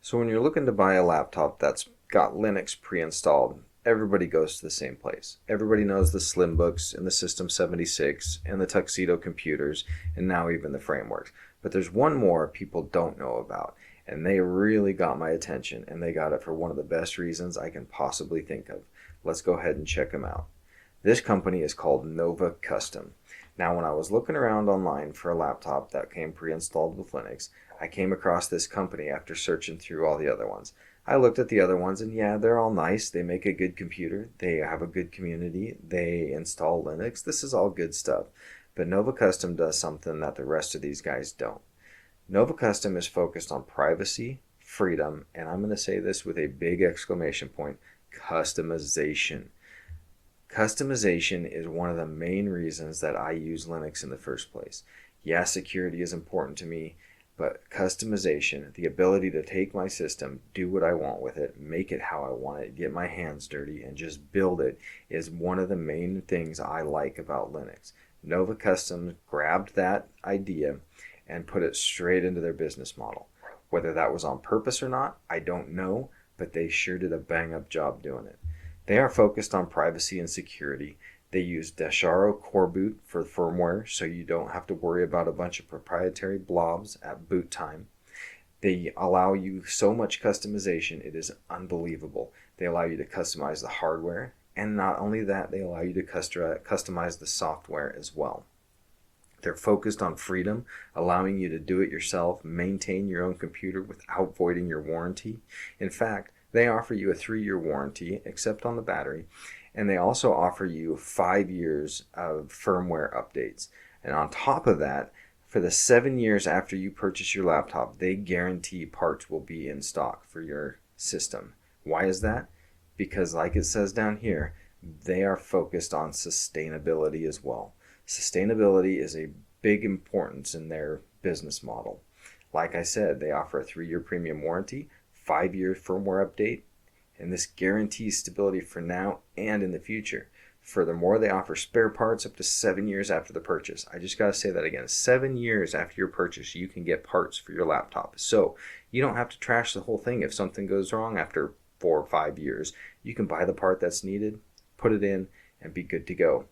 So when you're looking to buy a laptop that's got Linux pre-installed, everybody goes to the same place. Everybody knows the Slimbooks and the System 76 and the Tuxedo computers and now even the frameworks. But there's one more people don't know about, and they really got my attention, and they got it for one of the best reasons I can possibly think of. Let's go ahead and check them out. This company is called NovaCustom. Now, when I was looking around online for a laptop that came pre-installed with Linux, I came across this company after searching through all the other ones. I looked at the other ones, and yeah, they're all nice. They make a good computer. They have a good community. They install Linux. This is all good stuff. But NovaCustom does something that the rest of these guys don't. NovaCustom is focused on privacy, freedom, and I'm going to say this with a big exclamation point, customization. Customization is one of the main reasons that I use Linux in the first place. Yeah, security is important to me, but customization, the ability to take my system, do what I want with it, make it how I want it, get my hands dirty, and just build it, is one of the main things I like about Linux. NovaCustom grabbed that idea and put it straight into their business model. Whether that was on purpose or not, I don't know, but they sure did a bang-up job doing it. They are focused on privacy and security. They use Desharo Core Boot for firmware, so you don't have to worry about a bunch of proprietary blobs at boot time. They allow you so much customization, it is unbelievable. They allow you to customize the hardware, and not only that, they allow you to customize the software as well. They're focused on freedom, allowing you to do it yourself, maintain your own computer without voiding your warranty. In fact, they offer you a 3-year warranty, except on the battery, and they also offer you 5 years of firmware updates. And on top of that, for the 7 years after you purchase your laptop, they guarantee parts will be in stock for your system. Why is that? Because like it says down here, they are focused on sustainability as well. Sustainability is a big importance in their business model. Like I said, they offer a 3-year premium warranty, 5-year firmware update, and this guarantees stability for now and in the future. Furthermore, they offer spare parts up to 7 years after the purchase. I just got to say that again. 7 years after your purchase, you can get parts for your laptop. So you don't have to trash the whole thing if something goes wrong after 4 or 5 years. You can buy the part that's needed, put it in, and be good to go.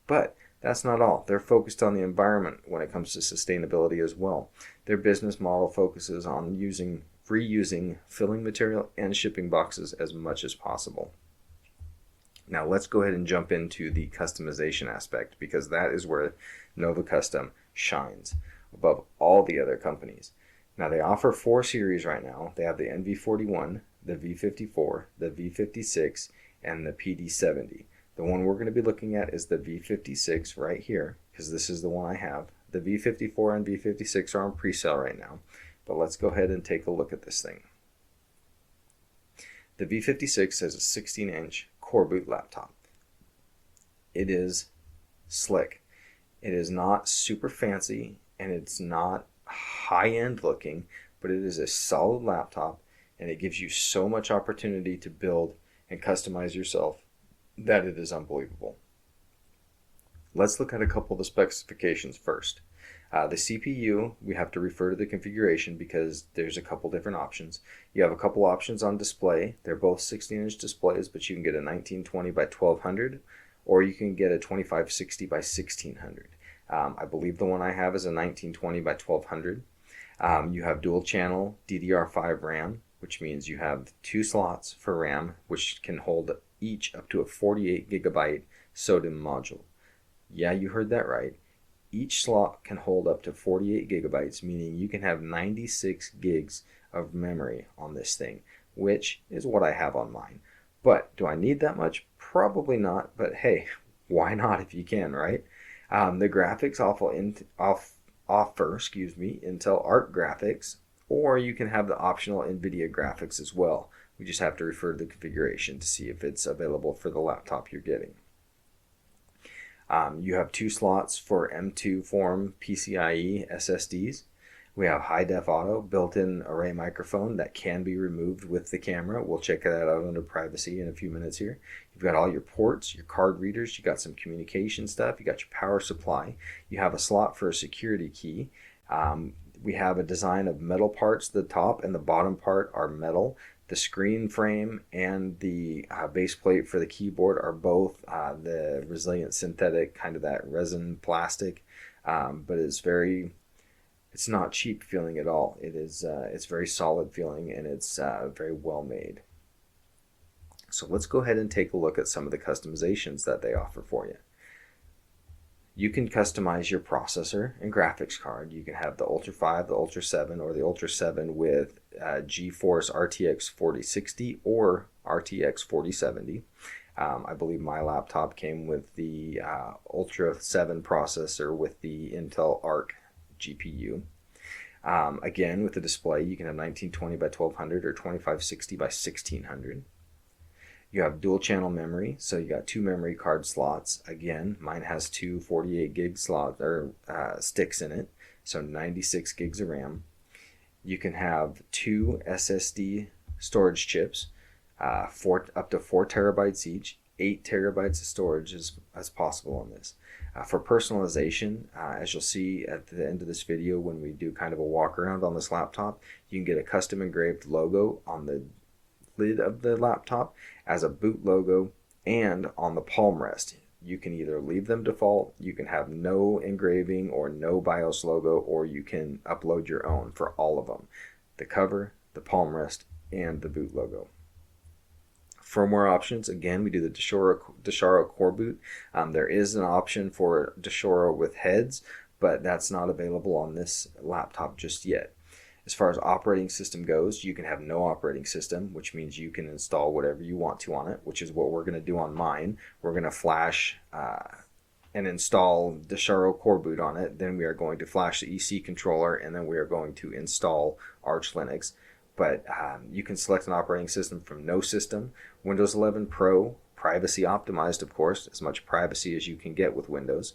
But that's not all. They're focused on the environment when it comes to sustainability as well. Their business model focuses on reusing filling material and shipping boxes as much as possible. Now let's go ahead and jump into the customization aspect, because that is where NovaCustom shines above all the other companies. Now they offer 4 series right now. They have the NV41, the V54, the V56, and the PD70. The one we're going to be looking at is the V56 right here, because this is the one I have. The V54 and V56 are on pre-sale right now, but let's go ahead and take a look at this thing. The V56 has a 16-inch Core Boot laptop. It is slick. It is not super fancy, and it's not high-end looking, but it is a solid laptop, and it gives you so much opportunity to build and customize yourself that it is unbelievable. Let's look at a couple of the specifications first. The CPU, we have to refer to the configuration because there's a couple different options. You have a couple options on display. They're both 16-inch displays, but you can get a 1920 by 1200, or you can get a 2560 by 1600. I believe the one I have is a 1920 by 1200. You have dual channel DDR5 RAM, which means you have 2 slots for RAM, which can hold each up to a 48 gigabyte SODIMM module. Yeah, you heard that right. Each slot can hold up to 48 gigabytes, meaning you can have 96 gigs of memory on this thing, which is what I have on mine. But do I need that much? Probably not, but hey, why not if you can, right? The graphics offer Intel Arc graphics, or you can have the optional NVIDIA graphics as well. We just have to refer to the configuration to see if it's available for the laptop you're getting. You have 2 slots for M2 form PCIe SSDs. We have high def auto, built-in array microphone that can be removed with the camera. We'll check that out under privacy in a few minutes here. You've got all your ports, your card readers, you got some communication stuff, you got your power supply, you have a slot for a security key. We have a design of metal parts. The top and the bottom part are metal. The screen frame and the base plate for the keyboard are both the resilient synthetic, kind of that resin plastic, but it's not cheap feeling at all. It's very solid feeling, and it's very well made. So let's go ahead and take a look at some of the customizations that they offer for you. You can customize your processor and graphics card. You can have the Ultra 5, the Ultra 7, or the Ultra 7 with GeForce RTX 4060 or RTX 4070. I believe my laptop came with the Ultra 7 processor with the Intel Arc GPU. Again, with the display, you can have 1920 by 1200 or 2560 by 1600. You have dual channel memory, so you got 2 memory card slots. Again, mine has 2 48 gig slot or sticks in it, so 96 gigs of RAM. You can have 2 SSD storage chips, up to 4 terabytes each. 8 terabytes of storage as possible on this. For personalization, as you'll see at the end of this video when we do kind of a walk around on this laptop, you can get a custom engraved logo on the lid of the laptop as a boot logo and on the palm rest. You can either leave them default, you can have no engraving or no BIOS logo, or you can upload your own for all of them. The cover, the palm rest, and the boot logo. Firmware options, again, we do the Desharo Core Boot. There is an option for Desharo with heads, but that's not available on this laptop just yet. As far as operating system goes, you can have no operating system, which means you can install whatever you want to on it, which is what we're going to do on mine. We're going to flash and install Desharo Core Boot on it. Then we are going to flash the EC controller, and then we are going to install Arch Linux. But you can select an operating system from no system. Windows 11 Pro, privacy optimized, of course, as much privacy as you can get with Windows.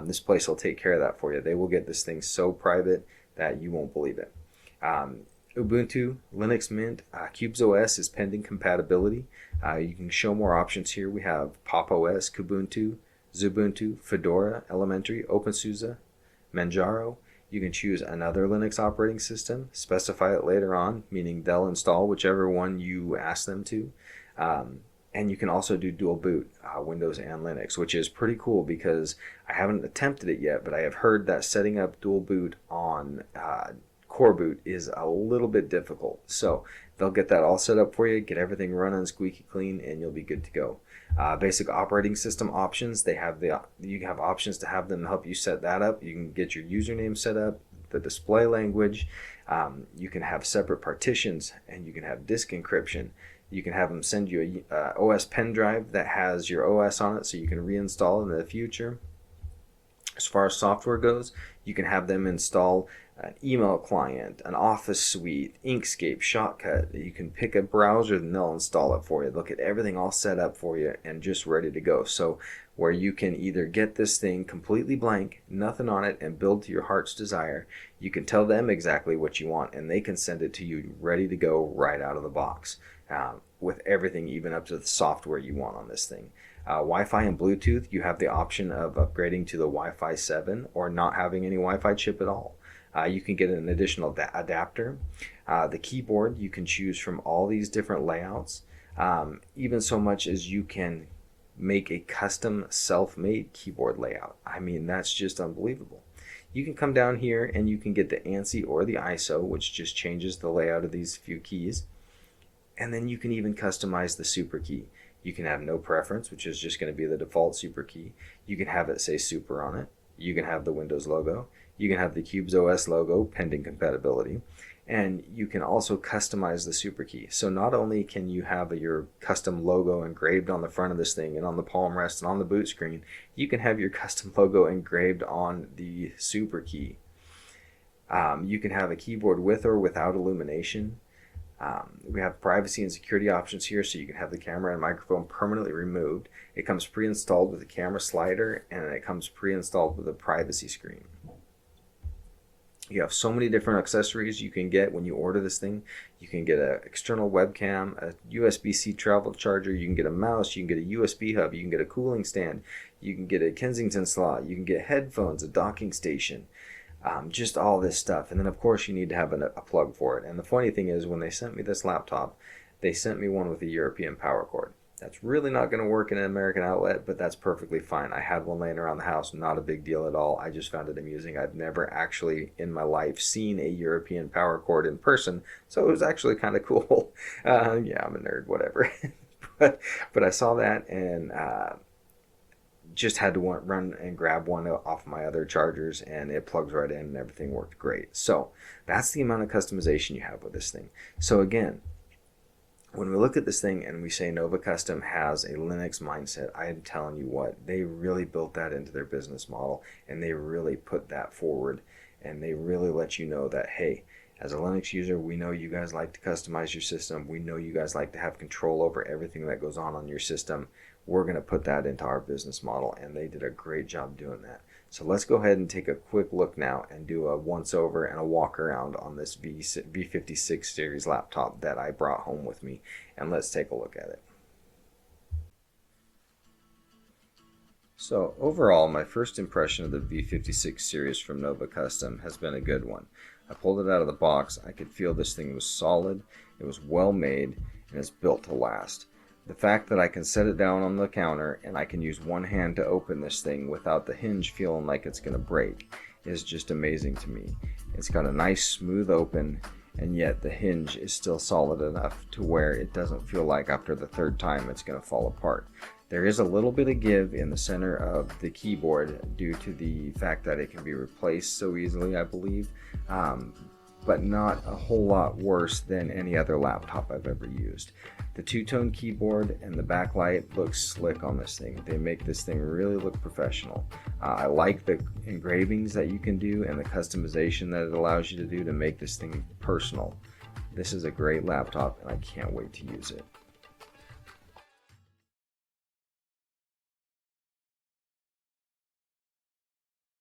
This place will take care of that for you. They will get this thing so private that you won't believe it. Ubuntu, Linux Mint, Cubes OS is pending compatibility. You can show more options here. We have Pop! OS, Kubuntu, Xubuntu, Fedora, Elementary, OpenSUSE, Manjaro. You can choose another Linux operating system, specify it later on, meaning they'll install whichever one you ask them to. And you can also do dual boot, Windows and Linux, which is pretty cool because I haven't attempted it yet, but I have heard that setting up dual boot on Core Boot is a little bit difficult. So they'll get that all set up for you, get everything running squeaky clean, and you'll be good to go. Basic operating system options, you have options to have them help you set that up. You can get your username set up, the display language. You can have separate partitions, and you can have disk encryption. You can have them send you a OS pen drive that has your OS on it so you can reinstall in the future. As far as software goes, you can have them install an email client, an Office suite, Inkscape, Shotcut. You can pick a browser and they'll install it for you. They'll get everything all set up for you and just ready to go. So where you can either get this thing completely blank, nothing on it, and build to your heart's desire. You can tell them exactly what you want and they can send it to you ready to go right out of the box with everything, even up to the software you want on this thing. Wi-Fi and Bluetooth, you have the option of upgrading to the Wi-Fi 7 or not having any Wi-Fi chip at all. You can get an additional adapter. The keyboard, you can choose from all these different layouts, even so much as you can make a custom self-made keyboard layout. I mean, that's just unbelievable. You can come down here and you can get the ANSI or the ISO, which just changes the layout of these few keys. And then you can even customize the super key. You can have no preference, which is just going to be the default super key. You can have it say super on it. You can have the Windows logo. You can have the Cubes OS logo, pending compatibility. And you can also customize the super key. So not only can you have your custom logo engraved on the front of this thing and on the palm rest and on the boot screen, you can have your custom logo engraved on the super key. You can have a keyboard with or without illumination. We have privacy and security options here, so you can have the camera and microphone permanently removed. It comes pre-installed with a camera slider, and it comes pre-installed with a privacy screen. You have so many different accessories you can get when you order this thing. You can get an external webcam, a USB-C travel charger, you can get a mouse, you can get a USB hub, you can get a cooling stand, you can get a Kensington slot, you can get headphones, a docking station. just all this stuff. And then of course you need to have a plug for it. And the funny thing is, when they sent me this laptop, they sent me one with a European power cord. That's really not going to work in an American outlet, but that's perfectly fine. I had one laying around the house, not a big deal at all. I just found it amusing. I've never actually in my life seen a European power cord in person, so it was actually kind of cool. Yeah, I'm a nerd, whatever. but I saw that and just had to run and grab one off my other chargers, and it plugs right in and everything worked great. So that's the amount of customization you have with this thing. So again, when we look at this thing and we say NovaCustom has a Linux mindset, I am telling you what, they really built that into their business model, and they really put that forward, and they really let you know that, hey, as a Linux user, we know you guys like to customize your system. We know you guys like to have control over everything that goes on your system. We're going to put that into our business model, and they did a great job doing that. So let's go ahead and take a quick look now and do a once over and a walk around on this V56 series laptop that I brought home with me, and let's take a look at it. So overall, my first impression of the V56 series from NovaCustom has been a good one. I pulled it out of the box. I could feel this thing was solid, it was well made, and it's built to last. The fact that I can set it down on the counter and I can use one hand to open this thing without the hinge feeling like it's going to break is just amazing to me. It's got a nice smooth open, and yet the hinge is still solid enough to where it doesn't feel like after the third time it's going to fall apart. There is a little bit of give in the center of the keyboard due to the fact that it can be replaced so easily, I believe, but not a whole lot worse than any other laptop I've ever used. The two-tone keyboard and the backlight looks slick on this thing. They make this thing really look professional. I like the engravings that you can do and the customization that it allows you to do to make this thing personal. This is a great laptop, and I can't wait to use it.